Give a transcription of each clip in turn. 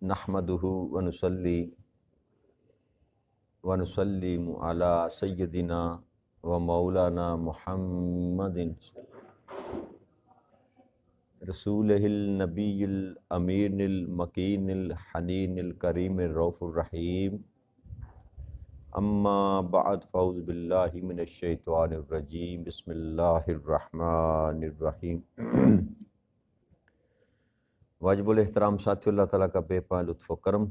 نحمدہ ونصلی ونسلم علی سیدنا و مولانا محمد رسولہ النبی الامین المکین الحنین الکریم الرؤوف الرحیم اما بعد فاعوذ باللہ من الشیطان الرجیم بسم اللہ الرحمن الرحیم۔ واجب الاحترام ساتھی، اللہ تعالیٰ کا بے پناہ لطف و کرم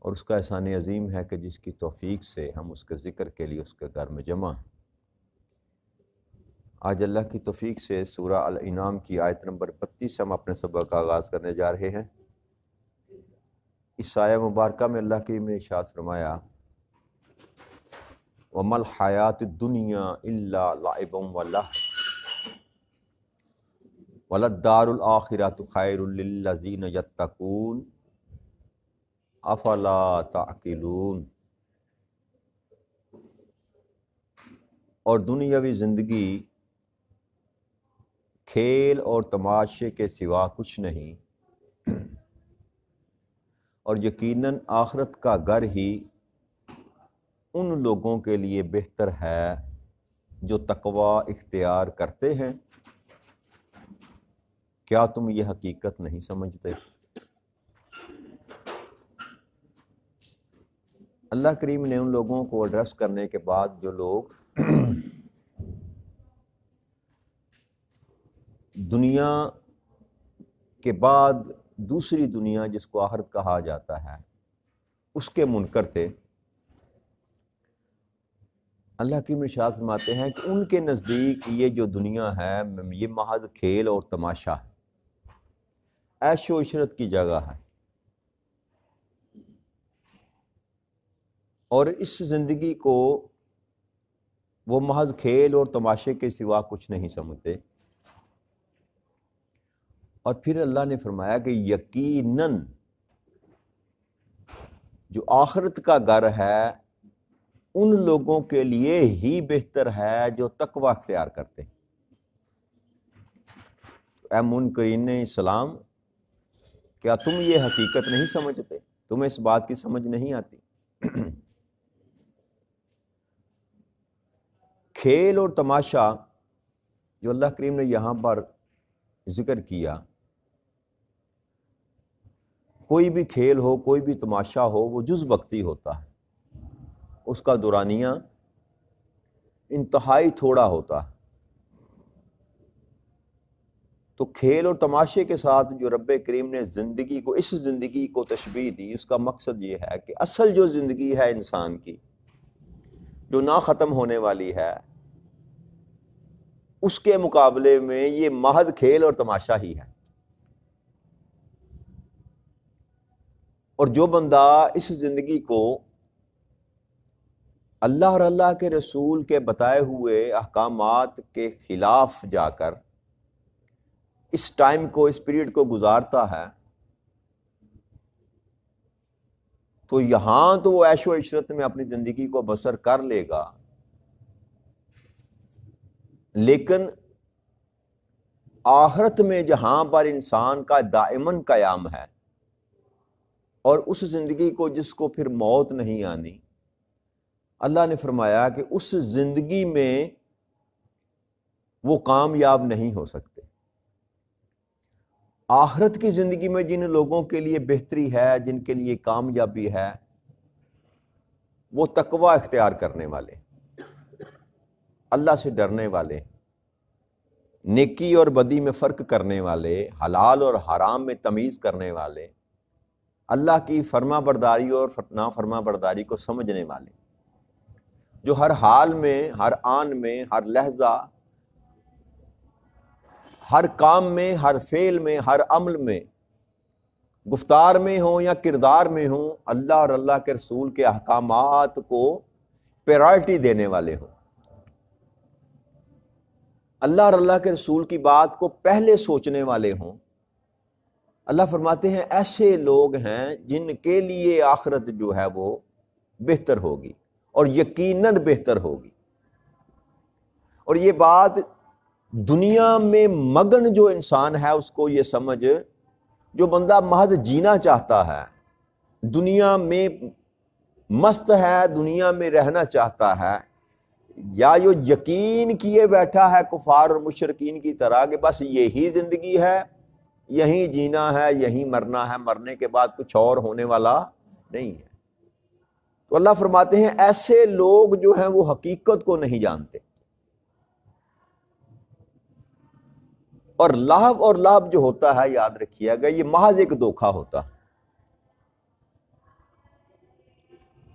اور اس کا احسان عظیم ہے کہ جس کی توفیق سے ہم اس کے ذکر کے لیے اس کے گھر میں جمع ہیں۔ آج اللہ کی توفیق سے سورہ الانعام کی آیت نمبر 32 سے ہم اپنے سبق کا آغاز کرنے جا رہے ہیں۔ اس آیہ مبارکہ میں اللہ کریم نے ارشاد فرمایا وَمَا الْحَيَاةُ الدُّنْيَا إِلَّا لَعِبٌ وَلَهْوٌ وَلَلدَّارُ الْآخِرَةُ خَيْرٌ لِلَّذِينَ يَتَّقُونَ أَفَلَا تَعْقِلُونَ۔ اور دنیاوی زندگی کھیل اور تماشے کے سوا کچھ نہیں، اور یقیناً آخرت کا گھر ہی ان لوگوں کے لیے بہتر ہے جو تقوی اختیار کرتے ہیں۔ کیا تم یہ حقیقت نہیں سمجھتے؟ اللہ کریم نے ان لوگوں کو ایڈریس کرنے کے بعد جو لوگ دنیا کے بعد دوسری دنیا جس کو آخرت کہا جاتا ہے اس کے منکر تھے، اللہ کریم ارشاد فرماتے ہیں کہ ان کے نزدیک یہ جو دنیا ہے یہ محض کھیل اور تماشا ہے، عیش و عشرت کی جگہ ہے، اور اس زندگی کو وہ محض کھیل اور تماشے کے سوا کچھ نہیں سمجھتے۔ اور پھر اللہ نے فرمایا کہ یقیناً جو آخرت کا گھر ہے ان لوگوں کے لیے ہی بہتر ہے جو تقوی اختیار کرتے ہیں۔ اے منکرین اسلام، کیا تم یہ حقیقت نہیں سمجھتے؟ تمہیں اس بات کی سمجھ نہیں آتی؟ کھیل اور تماشا جو اللہ کریم نے یہاں پر ذکر کیا، کوئی بھی کھیل ہو، کوئی بھی تماشا ہو، وہ جز وقتی ہوتا ہے، اس کا دورانیہ انتہائی تھوڑا ہوتا ہے۔ تو کھیل اور تماشے کے ساتھ جو رب کریم نے زندگی کو، اس زندگی کو تشبیہ دی، اس کا مقصد یہ ہے کہ اصل جو زندگی ہے انسان کی، جو نہ ختم ہونے والی ہے، اس کے مقابلے میں یہ محض کھیل اور تماشا ہی ہے۔ اور جو بندہ اس زندگی کو اللہ اور اللہ کے رسول کے بتائے ہوئے احکامات کے خلاف جا کر اس ٹائم کو، اس پیریڈ کو گزارتا ہے، تو یہاں تو وہ عیش و عشرت میں اپنی زندگی کو بسر کر لے گا، لیکن آخرت میں جہاں پر انسان کا دائماً قیام ہے، اور اس زندگی کو جس کو پھر موت نہیں آنی، اللہ نے فرمایا کہ اس زندگی میں وہ کامیاب نہیں ہو سکتے۔ آخرت کی زندگی میں جن لوگوں کے لیے بہتری ہے، جن کے لیے کامیابی ہے، وہ تقوی اختیار کرنے والے، اللہ سے ڈرنے والے، نیکی اور بدی میں فرق کرنے والے، حلال اور حرام میں تمیز کرنے والے، اللہ کی فرما برداری اور نافرما برداری کو سمجھنے والے، جو ہر حال میں، ہر آن میں، ہر لحظہ، ہر کام میں، ہر فعل میں، ہر عمل میں، گفتار میں ہوں یا کردار میں ہوں، اللہ اور اللہ کے رسول کے احکامات کو پرائرٹی دینے والے ہوں، اللہ اور اللہ کے رسول کی بات کو پہلے سوچنے والے ہوں۔ اللہ فرماتے ہیں ایسے لوگ ہیں جن کے لیے آخرت جو ہے وہ بہتر ہوگی، اور یقیناً بہتر ہوگی۔ اور یہ بات دنیا میں مگن جو انسان ہے اس کو یہ سمجھ جو بندہ محض جینا چاہتا ہے، دنیا میں مست ہے، دنیا میں رہنا چاہتا ہے، یا جو یقین کیے بیٹھا ہے کفار اور مشرکین کی طرح کہ بس یہی زندگی ہے، یہیں جینا ہے، یہیں مرنا ہے، مرنے کے بعد کچھ اور ہونے والا نہیں ہے، تو اللہ فرماتے ہیں ایسے لوگ جو ہیں وہ حقیقت کو نہیں جانتے، اور لہو اور لعب جو ہوتا ہے یاد رکھیے گا یہ محض ایک دھوکہ ہوتا ہے۔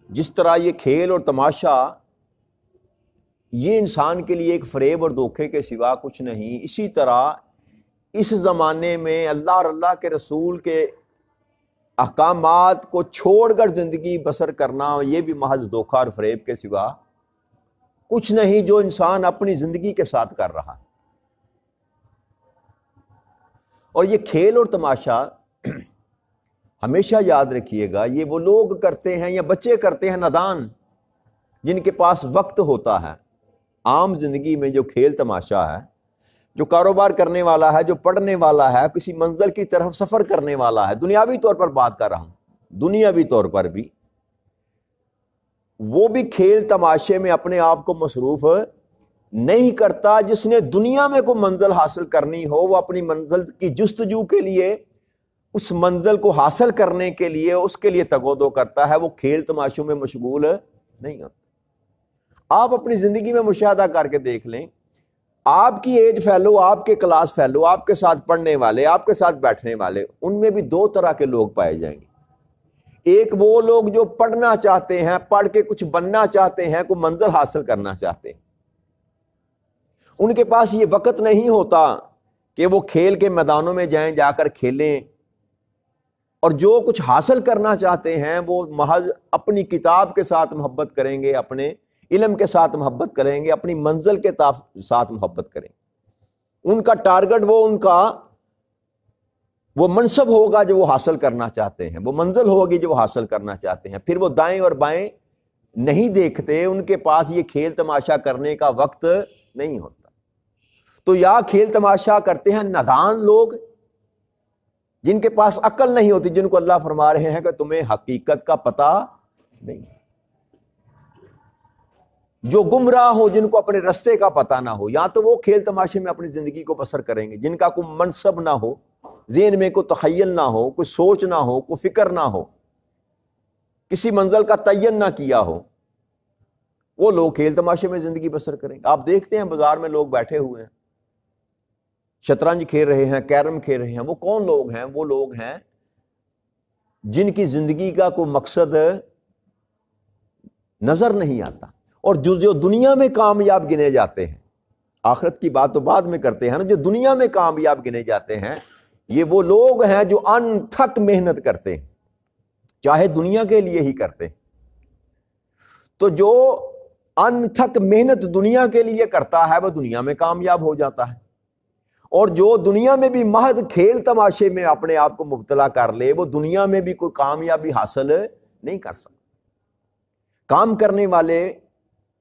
جس طرح یہ کھیل اور تماشا یہ انسان کے لیے ایک فریب اور دھوکے کے سوا کچھ نہیں، اسی طرح اس زمانے میں اللہ اور اللہ کے رسول کے احکامات کو چھوڑ کر زندگی بسر کرنا یہ بھی محض دھوکہ اور فریب کے سوا کچھ نہیں جو انسان اپنی زندگی کے ساتھ کر رہا ہے۔ اور یہ کھیل اور تماشا ہمیشہ یاد رکھیے گا یہ وہ لوگ کرتے ہیں یا بچے کرتے ہیں نادان، جن کے پاس وقت ہوتا ہے عام زندگی میں، جو کھیل تماشا ہے، جو کاروبار کرنے والا ہے، جو پڑھنے والا ہے، کسی منزل کی طرف سفر کرنے والا ہے، دنیاوی طور پر بات کر رہا ہوں، دنیاوی طور پر بھی وہ بھی کھیل تماشے میں اپنے آپ کو مصروف نہیں کرتا۔ جس نے دنیا میں کوئی منزل حاصل کرنی ہو وہ اپنی منزل کی جستجو کے لیے، اس منزل کو حاصل کرنے کے لیے اس کے لیے تگ و دو کرتا ہے، وہ کھیل تماشوں میں مشغول نہیں ہوتا۔ آپ اپنی زندگی میں مشاہدہ کر کے دیکھ لیں، آپ کی ایج فیلو، آپ کے کلاس فیلو، آپ کے ساتھ پڑھنے والے، آپ کے ساتھ بیٹھنے والے، ان میں بھی دو طرح کے لوگ پائے جائیں گے۔ ایک وہ لوگ جو پڑھنا چاہتے ہیں، پڑھ کے کچھ بننا چاہتے ہیں، کوئی منزل حاصل کرنا چاہتے ہیں، ان کے پاس یہ وقت نہیں ہوتا کہ وہ کھیل کے میدانوں میں جائیں، جا کر کھیلیں، اور جو کچھ حاصل کرنا چاہتے ہیں وہ محض اپنی کتاب کے ساتھ محبت کریں گے، اپنے علم کے ساتھ محبت کریں گے، اپنی منزل کے ساتھ محبت کریں گے۔ ان کا ٹارگٹ وہ منصب ہوگا جو وہ حاصل کرنا چاہتے ہیں، وہ منزل ہوگی جو وہ حاصل کرنا چاہتے ہیں، پھر وہ دائیں اور بائیں نہیں دیکھتے، ان کے پاس یہ کھیل تماشا کرنے کا وقت نہیں ہوتا۔ تو یا کھیل تماشا کرتے ہیں نادان لوگ جن کے پاس عقل نہیں ہوتی، جن کو اللہ فرما رہے ہیں کہ تمہیں حقیقت کا پتہ نہیں، جو گمراہ ہو، جن کو اپنے رستے کا پتہ نہ ہو، یا تو وہ کھیل تماشے میں اپنی زندگی کو بسر کریں گے، جن کا کوئی منصب نہ ہو، ذہن میں کوئی تخیل نہ ہو، کوئی سوچ نہ ہو، کوئی فکر نہ ہو، کسی منزل کا تعین نہ کیا ہو، وہ لوگ کھیل تماشے میں زندگی بسر کریں گے۔ آپ دیکھتے ہیں بازار میں لوگ بیٹھے ہوئے ہیں، شطرنج کھیل رہے ہیں، کیرم کھیل رہے ہیں، وہ کون لوگ ہیں؟ وہ لوگ ہیں جن کی زندگی کا کوئی مقصد نظر نہیں آتا، اور جو دنیا میں کامیاب گنے جاتے ہیں، آخرت کی بات تو بعد میں کرتے ہیں نا، جو دنیا میں کامیاب گنے جاتے ہیں یہ وہ لوگ ہیں جو انتھک محنت کرتے ہیں، چاہے دنیا کے لیے ہی کرتے ہیں۔ تو جو انتھک محنت دنیا کے لیے کرتا ہے وہ دنیا میں کامیاب ہو جاتا ہے، اور جو دنیا میں بھی محض کھیل تماشے میں اپنے آپ کو مبتلا کر لے وہ دنیا میں بھی کوئی کامیابی حاصل نہیں کر سکتا۔ کام کرنے والے،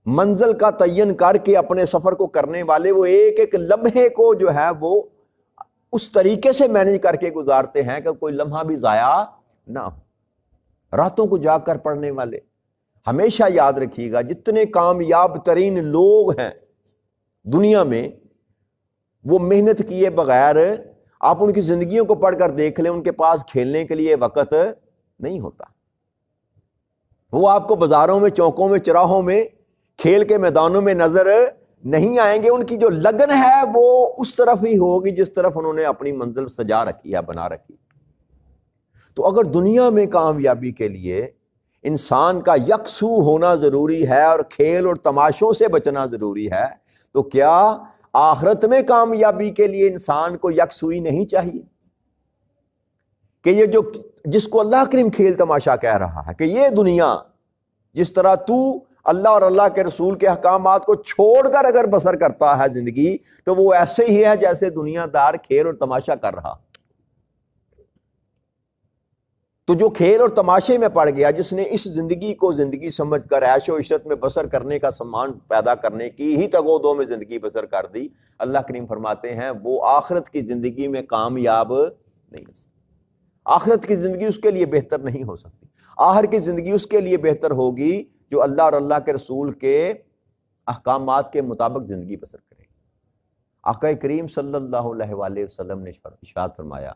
منزل کا تعین کر کے اپنے سفر کو کرنے والے، وہ ایک ایک لمحے کو جو ہے وہ اس طریقے سے مینیج کر کے گزارتے ہیں کہ کوئی لمحہ بھی ضائع نہ ہو۔ راتوں کو جاگ کر پڑھنے والے، ہمیشہ یاد رکھیے گا جتنے کامیاب ترین لوگ ہیں دنیا میں وہ محنت کیے بغیر، آپ ان کی زندگیوں کو پڑھ کر دیکھ لیں، ان کے پاس کھیلنے کے لیے وقت نہیں ہوتا۔ وہ آپ کو بازاروں میں، چوکوں میں، چراہوں میں، کھیل کے میدانوں میں نظر نہیں آئیں گے۔ ان کی جو لگن ہے وہ اس طرف ہی ہوگی جس طرف انہوں نے اپنی منزل سجا رکھی ہے، بنا رکھی۔ تو اگر دنیا میں کامیابی کے لیے انسان کا یکسو ہونا ضروری ہے اور کھیل اور تماشوں سے بچنا ضروری ہے، تو کیا آخرت میں کامیابی کے لیے انسان کو یکسوئی نہیں چاہیے؟ کہ یہ جس کو اللہ کریم کھیل تماشا کہہ رہا ہے کہ یہ دنیا جس طرح تو اللہ اور اللہ کے رسول کے احکامات کو چھوڑ کر اگر بسر کرتا ہے زندگی، تو وہ ایسے ہی ہے جیسے دنیا دار کھیل اور تماشا کر رہا۔ تو جو کھیل اور تماشے میں پڑ گیا، جس نے اس زندگی کو زندگی سمجھ کر عیش و عشرت میں بسر کرنے کا سامان پیدا کرنے کی ہی تگ و دو میں زندگی بسر کر دی، اللہ کریم فرماتے ہیں وہ آخرت کی زندگی میں کامیاب نہیں ہو سکتا۔ آخرت کی زندگی اس کے لیے بہتر نہیں ہو سکتی۔ آخر کی زندگی اس کے لیے بہتر ہوگی جو اللہ اور اللہ کے رسول کے احکامات کے مطابق زندگی بسر کرے۔ آقا کریم صلی اللہ علیہ وآلہ وسلم نے ارشاد فرمایا،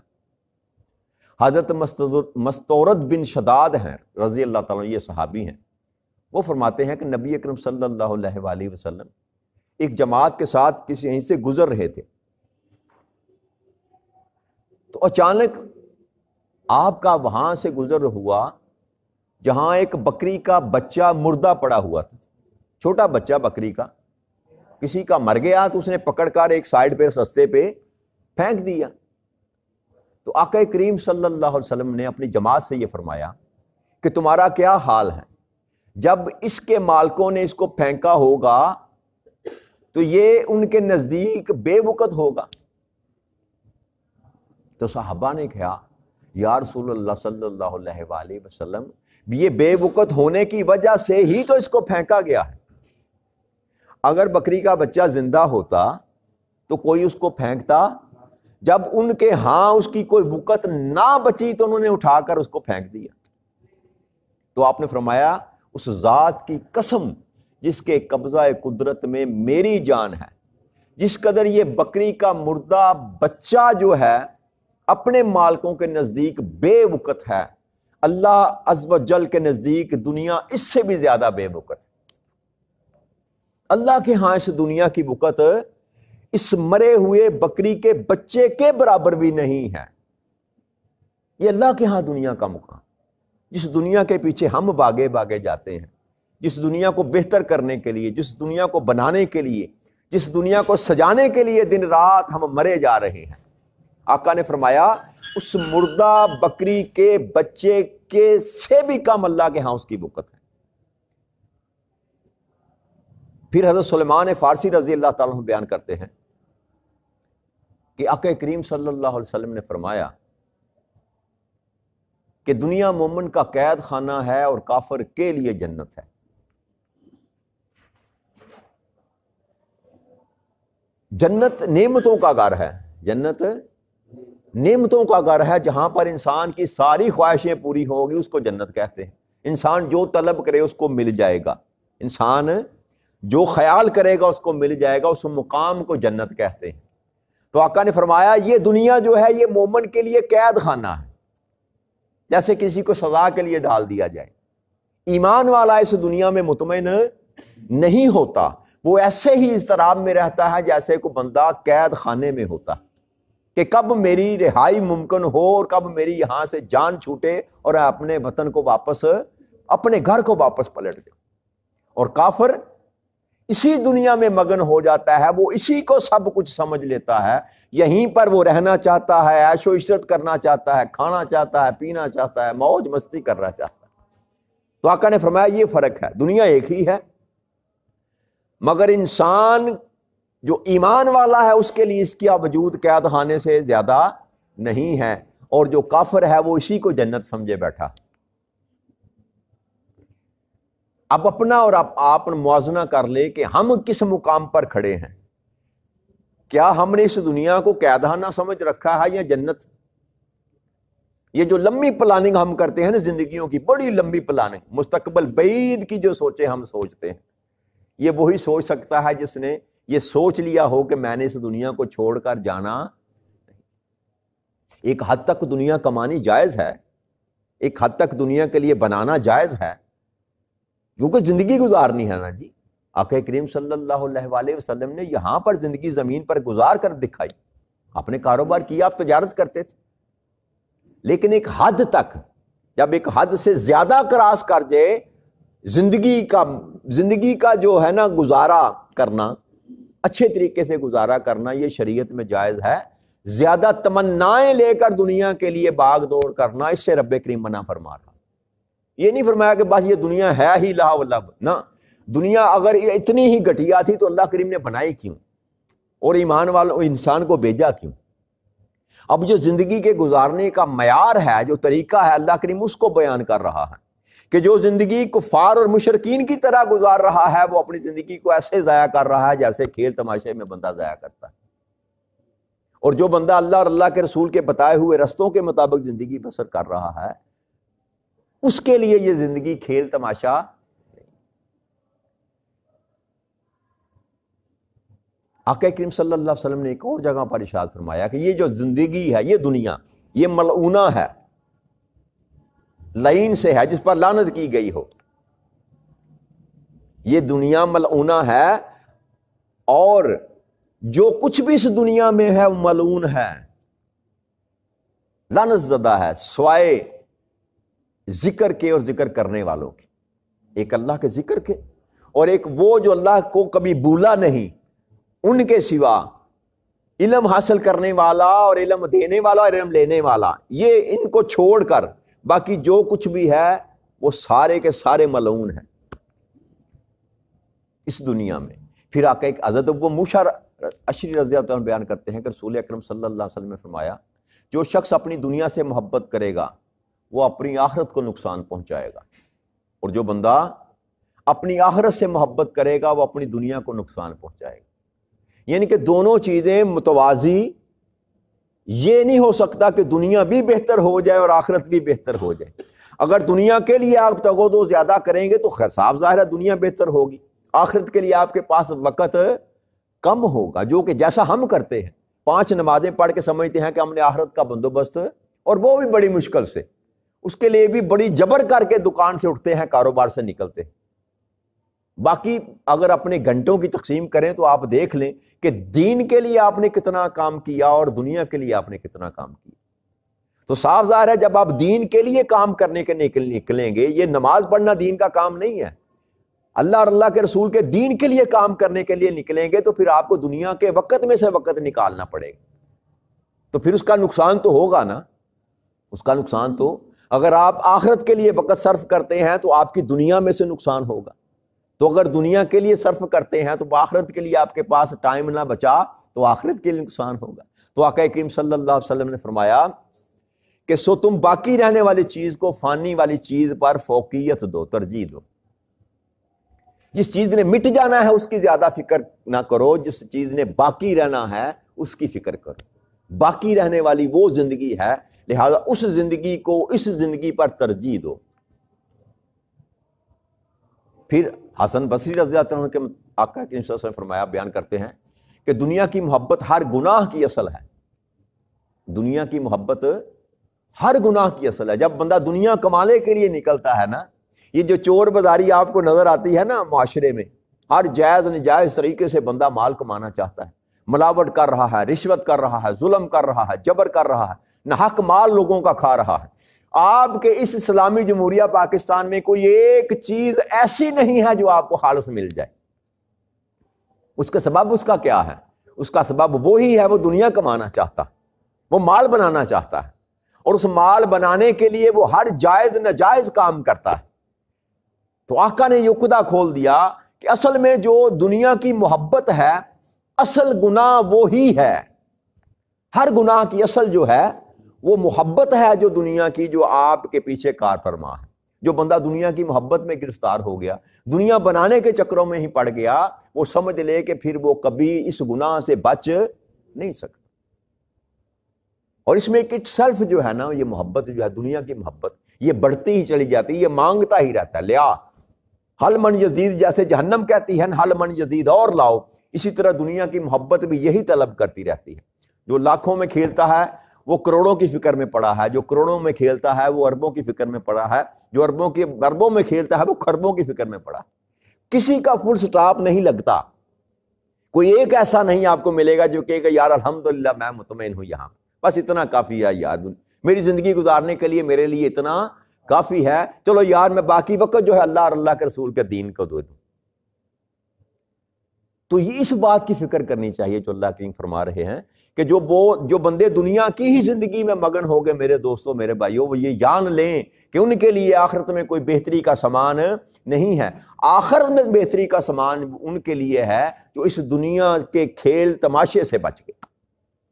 حضرت مستورد بن شداد ہیں رضی اللہ تعالیٰ، یہ صحابی ہیں، وہ فرماتے ہیں کہ نبی اکرم صلی اللہ علیہ وآلہ وسلم ایک جماعت کے ساتھ کسی یہیں سے گزر رہے تھے، تو اچانک آپ کا وہاں سے گزر ہوا جہاں ایک بکری کا بچہ مردہ پڑا ہوا تھا، چھوٹا بچہ بکری کا، کسی کا مر گیا تو اس نے پکڑ کر ایک سائڈ پہ رستے پہ پھینک دیا۔ تو آقا کریم صلی اللہ علیہ وسلم نے اپنی جماعت سے یہ فرمایا کہ تمہارا کیا حال ہے؟ جب اس کے مالکوں نے اس کو پھینکا ہوگا تو یہ ان کے نزدیک بے وقت ہوگا۔ تو صحابہ نے کہا یا رسول اللہ صلی اللہ علیہ وآلہ وسلم، یہ بے وقت ہونے کی وجہ سے ہی تو اس کو پھینکا گیا ہے۔ اگر بکری کا بچہ زندہ ہوتا تو کوئی اس کو پھینکتا؟ جب ان کے ہاں اس کی کوئی وقت نہ بچی تو انہوں نے اٹھا کر اس کو پھینک دیا۔ تو آپ نے فرمایا اس ذات کی قسم جس کے قبضہ قدرت میں میری جان ہے، جس قدر یہ بکری کا مردہ بچہ جو ہے اپنے مالکوں کے نزدیک بے وقت ہے، اللہ عز و جل کے نزدیک دنیا اس سے بھی زیادہ بے وقت ہے۔ اللہ کے ہاں اس دنیا کی وقت اس مرے ہوئے بکری کے بچے کے برابر بھی نہیں ہے۔ یہ اللہ کے ہاں دنیا کا مقام، جس دنیا کے پیچھے ہم باغے باغے جاتے ہیں، جس دنیا کو بہتر کرنے کے لیے، جس دنیا کو بنانے کے لیے، جس دنیا کو سجانے کے لیے دن رات ہم مرے جا رہے ہیں۔ آقا نے فرمایا اس مردہ بکری کے بچے کے سے بھی کم اللہ کے ہاں اس کی وقت ہے۔ پھر حضرت سلیمان فارسی رضی اللہ تعالیٰ عنہ بیان کرتے ہیں کہ آقا کریم صلی اللہ علیہ وسلم نے فرمایا کہ دنیا مومن کا قید خانہ ہے اور کافر کے لیے جنت ہے۔ جنت نعمتوں کا گھر ہے، جنت نعمتوں کا گھر ہے، جہاں پر انسان کی ساری خواہشیں پوری ہوگی اس کو جنت کہتے ہیں۔ انسان جو طلب کرے اس کو مل جائے گا، انسان جو خیال کرے گا اس کو مل جائے گا، اس مقام کو جنت کہتے ہیں۔ تو آقا نے فرمایا یہ دنیا جو ہے یہ مومن کے لیے قید خانہ ہے، جیسے کسی کو سزا کے لیے ڈال دیا جائے۔ ایمان والا اس دنیا میں مطمئن نہیں ہوتا، وہ ایسے ہی اضطراب میں رہتا ہے جیسے کوئی بندہ قید خانے میں ہوتا کہ کب میری رہائی ممکن ہو اور کب میری یہاں سے جان چھوٹے اور اپنے وطن کو واپس، اپنے گھر کو واپس پلٹ جاؤں۔ اور کافر اسی دنیا میں مگن ہو جاتا ہے، وہ اسی کو سب کچھ سمجھ لیتا ہے، یہیں پر وہ رہنا چاہتا ہے، عیش و عشرت کرنا چاہتا ہے، کھانا چاہتا ہے، پینا چاہتا ہے، موج مستی کرنا چاہتا ہے۔ تو آقا نے فرمایا یہ فرق ہے، دنیا ایک ہی ہے، مگر انسان جو ایمان والا ہے اس کے لیے اس کا وجود قید خانے سے زیادہ نہیں ہے، اور جو کافر ہے وہ اسی کو جنت سمجھے بیٹھا۔ اب اپنا اور آپ موازنہ کر لے کہ ہم کس مقام پر کھڑے ہیں۔ کیا ہم نے اس دنیا کو قید خانہ سمجھ رکھا ہے یا جنت؟ یہ جو لمبی پلاننگ ہم کرتے ہیں نا زندگیوں کی، بڑی لمبی پلاننگ، مستقبل بعید کی جو سوچیں ہم سوچتے ہیں، یہ وہی سوچ سکتا ہے جس نے یہ سوچ لیا ہو کہ میں نے اس دنیا کو چھوڑ کر جانا۔ ایک حد تک دنیا کمانی جائز ہے، ایک حد تک دنیا کے لیے بنانا جائز ہے، کیونکہ زندگی گزارنی ہے نا جی۔ آقا کریم صلی اللہ علیہ وآلہ وسلم نے یہاں پر زندگی زمین پر گزار کر دکھائی۔ آپ نے کاروبار کیا، آپ تجارت کرتے تھے، لیکن ایک حد تک، جب ایک حد سے زیادہ کراس کر جائے زندگی کا جو ہے نا گزارا کرنا، اچھے طریقے سے گزارا کرنا، یہ شریعت میں جائز ہے۔ زیادہ تمنائیں لے کر دنیا کے لیے باغ دوڑ کرنا، اس سے رب کریم منع فرما رہا۔ یہ نہیں فرمایا کہ بس یہ دنیا ہے ہی لا و لب، نہ، دنیا اگر اتنی ہی گھٹیا تھی تو اللہ کریم نے بنائی کیوں اور ایمان والوں انسان کو بھیجا کیوں؟ اب جو زندگی کے گزارنے کا معیار ہے، جو طریقہ ہے، اللہ کریم اس کو بیان کر رہا ہے کہ جو زندگی کفار اور مشرکین کی طرح گزار رہا ہے وہ اپنی زندگی کو ایسے ضائع کر رہا ہے جیسے کھیل تماشے میں بندہ ضائع کرتا ہے۔ اور جو بندہ اللہ اور اللہ کے رسول کے بتائے ہوئے رستوں کے مطابق زندگی بسر کر رہا ہے، اس کے لیے یہ زندگی کھیل تماشا۔ آقا کریم صلی اللہ علیہ وسلم نے ایک اور جگہ پر ارشاد فرمایا کہ یہ جو زندگی ہے، یہ دنیا، یہ ملعونہ ہے، لعین سے ہے، جس پر لعنت کی گئی ہو۔ یہ دنیا ملعونہ ہے، اور جو کچھ بھی اس دنیا میں ہے وہ ملعون ہے، لعنت زدہ ہے، سوائے ذکر کے اور ذکر کرنے والوں کے۔ ایک اللہ کے ذکر کے، اور ایک وہ جو اللہ کو کبھی بھولا نہیں، ان کے سوا علم حاصل کرنے والا اور علم دینے والا اور علم لینے والا، یہ ان کو چھوڑ کر باقی جو کچھ بھی ہے وہ سارے کے سارے ملعون ہیں اس دنیا میں۔ پھر آقا ایک حضرت ابو موسیٰ اشعری رضی اللہ عنہ بیان کرتے ہیں کہ رسول اکرم صلی اللہ علیہ وسلم نے فرمایا، جو شخص اپنی دنیا سے محبت کرے گا وہ اپنی آخرت کو نقصان پہنچائے گا، اور جو بندہ اپنی آخرت سے محبت کرے گا وہ اپنی دنیا کو نقصان پہنچائے گا۔ یعنی کہ دونوں چیزیں متوازی، یہ نہیں ہو سکتا کہ دنیا بھی بہتر ہو جائے اور آخرت بھی بہتر ہو جائے۔ اگر دنیا کے لیے آپ تگودو زیادہ کریں گے تو خیر صاف ظاہر ہے دنیا بہتر ہوگی، آخرت کے لیے آپ کے پاس وقت کم ہوگا، جو کہ جیسا ہم کرتے ہیں، 5 نمازیں پڑھ کے سمجھتے ہیں کہ ہم نے آخرت کا بندوبست، اور وہ بھی بڑی مشکل سے، اس کے لیے بھی بڑی جبر کر کے دکان سے اٹھتے ہیں، کاروبار سے نکلتے ہیں۔ باقی اگر اپنے گھنٹوں کی تقسیم کریں تو آپ دیکھ لیں کہ دین کے لیے آپ نے کتنا کام کیا اور دنیا کے لیے آپ نے کتنا کام کیا۔ تو صاف ظاہر ہے جب آپ دین کے لیے کام کرنے کے نکلیں گے، یہ نماز پڑھنا دین کا کام نہیں ہے، اللہ اور اللہ کے رسول کے دین کے لیے کام کرنے کے لیے نکلیں گے، تو پھر آپ کو دنیا کے وقت میں سے وقت نکالنا پڑے گا، تو پھر اس کا نقصان تو ہوگا نا، اس کا نقصان تو، اگر آپ آخرت کے لیے وقت صرف کرتے ہیں تو آپ کی دنیا میں سے نقصان ہوگا، تو اگر دنیا کے لیے صرف کرتے ہیں تو آخرت کے لیے آپ کے پاس ٹائم نہ بچا تو آخرت کے لیے نقصان ہوگا۔ تو آقا کریم صلی اللہ علیہ وسلم نے فرمایا کہ سو تم باقی رہنے والی چیز کو فانی والی چیز پر فوقیت دو، ترجیح دو۔ جس چیز نے مٹ جانا ہے اس کی زیادہ فکر نہ کرو، جس چیز نے باقی رہنا ہے اس کی فکر کرو۔ باقی رہنے والی وہ زندگی ہے، لہذا اس زندگی کو اس زندگی پر ترجیح دو۔ پھر حسن بصری رضی اللہ عنہ کے آقا کے صلی اللہ علیہ وسلم فرمایا، بیان کرتے ہیں کہ دنیا کی محبت ہر گناہ کی اصل ہے۔ دنیا کی محبت ہر گناہ کی اصل ہے۔ جب بندہ دنیا کمانے کے لیے نکلتا ہے نا، یہ جو چور بازاری آپ کو نظر آتی ہے نا معاشرے میں، ہر جائز نجائز طریقے سے بندہ مال کمانا چاہتا ہے، ملاوٹ کر رہا ہے، رشوت کر رہا ہے، ظلم کر رہا ہے، جبر کر رہا ہے، ناحق مال لوگوں کا کھا رہا ہے۔ آپ کے اس اسلامی جمہوریہ پاکستان میں کوئی ایک چیز ایسی نہیں ہے جو آپ کو خالص مل جائے۔ اس کا سبب اس کا کیا ہے؟ اس کا سبب وہی ہے، وہ دنیا کمانا چاہتا ہے، وہ مال بنانا چاہتا ہے، اور اس مال بنانے کے لیے وہ ہر جائز ناجائز کام کرتا ہے۔ تو آقا نے یہ عقدہ کھول دیا کہ اصل میں جو دنیا کی محبت ہے، اصل گناہ وہی ہے۔ ہر گناہ کی اصل جو ہے وہ محبت ہے، جو دنیا کی، جو آپ کے پیچھے کار فرما ہے۔ جو بندہ دنیا کی محبت میں گرفتار ہو گیا، دنیا بنانے کے چکروں میں ہی پڑ گیا، وہ سمجھ لے کہ پھر وہ کبھی اس گناہ سے بچ نہیں سکتا۔ اور اس میں ایک اٹ سیلف جو ہے نا، یہ محبت جو ہے دنیا کی محبت، یہ بڑھتی ہی چلی جاتی ہے، یہ مانگتا ہی رہتا ہے، لیا حل من یزید، جیسے جہنم کہتی ہے حل من یزید، اور لاؤ، اسی طرح دنیا کی محبت بھی یہی طلب کرتی رہتی ہے۔ جو لاکھوں میں کھیلتا ہے وہ کروڑوں کی فکر میں پڑا ہے، جو کروڑوں میں کھیلتا ہے وہ اربوں کی فکر میں پڑا ہے، جو اربوں میں کھیلتا ہے وہ خربوں کی فکر میں پڑا ہے۔ کسی کا فل سٹاپ نہیں لگتا، کوئی ایک ایسا نہیں آپ کو ملے گا جو کہے گا یار الحمدللہ میں مطمئن ہوں، یہاں بس اتنا کافی ہے یار، میری زندگی گزارنے کے لیے میرے لیے اتنا کافی ہے، چلو یار میں باقی وقت جو ہے اللہ اور اللہ کے رسول کے دین کو دے دوں۔ تو یہ اس بات کی فکر کرنی چاہیے جو اللہ کریم فرما رہے ہیں کہ جو بندے دنیا کی ہی زندگی میں مگن ہو گئے، میرے دوستوں میرے بھائیوں، وہ یہ جان لیں کہ ان کے لیے آخرت میں کوئی بہتری کا سامان نہیں ہے۔ آخرت میں بہتری کا سامان ان کے لیے ہے جو اس دنیا کے کھیل تماشے سے بچ گئے،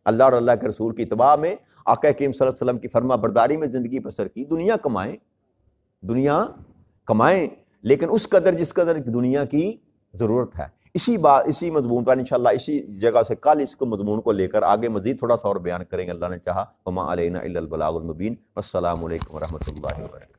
اللہ اور اللہ کے رسول کی اتباع میں، آقا کریم صلی اللہ علیہ وسلم کی فرما برداری میں زندگی بسر کی۔ دنیا کمائیں لیکن اس قدر جس قدر دنیا کی ضرورت ہے۔ اسی مضمون پر انشاءاللہ اسی جگہ سے کل اس کو مضمون کو لے کر آگے مزید تھوڑا سا اور بیان کریں گے، اللہ نے چاہا۔ وما علینا الا البلاغ المبین۔ والسلام علیکم ورحمۃ اللہ وبرکاتہ۔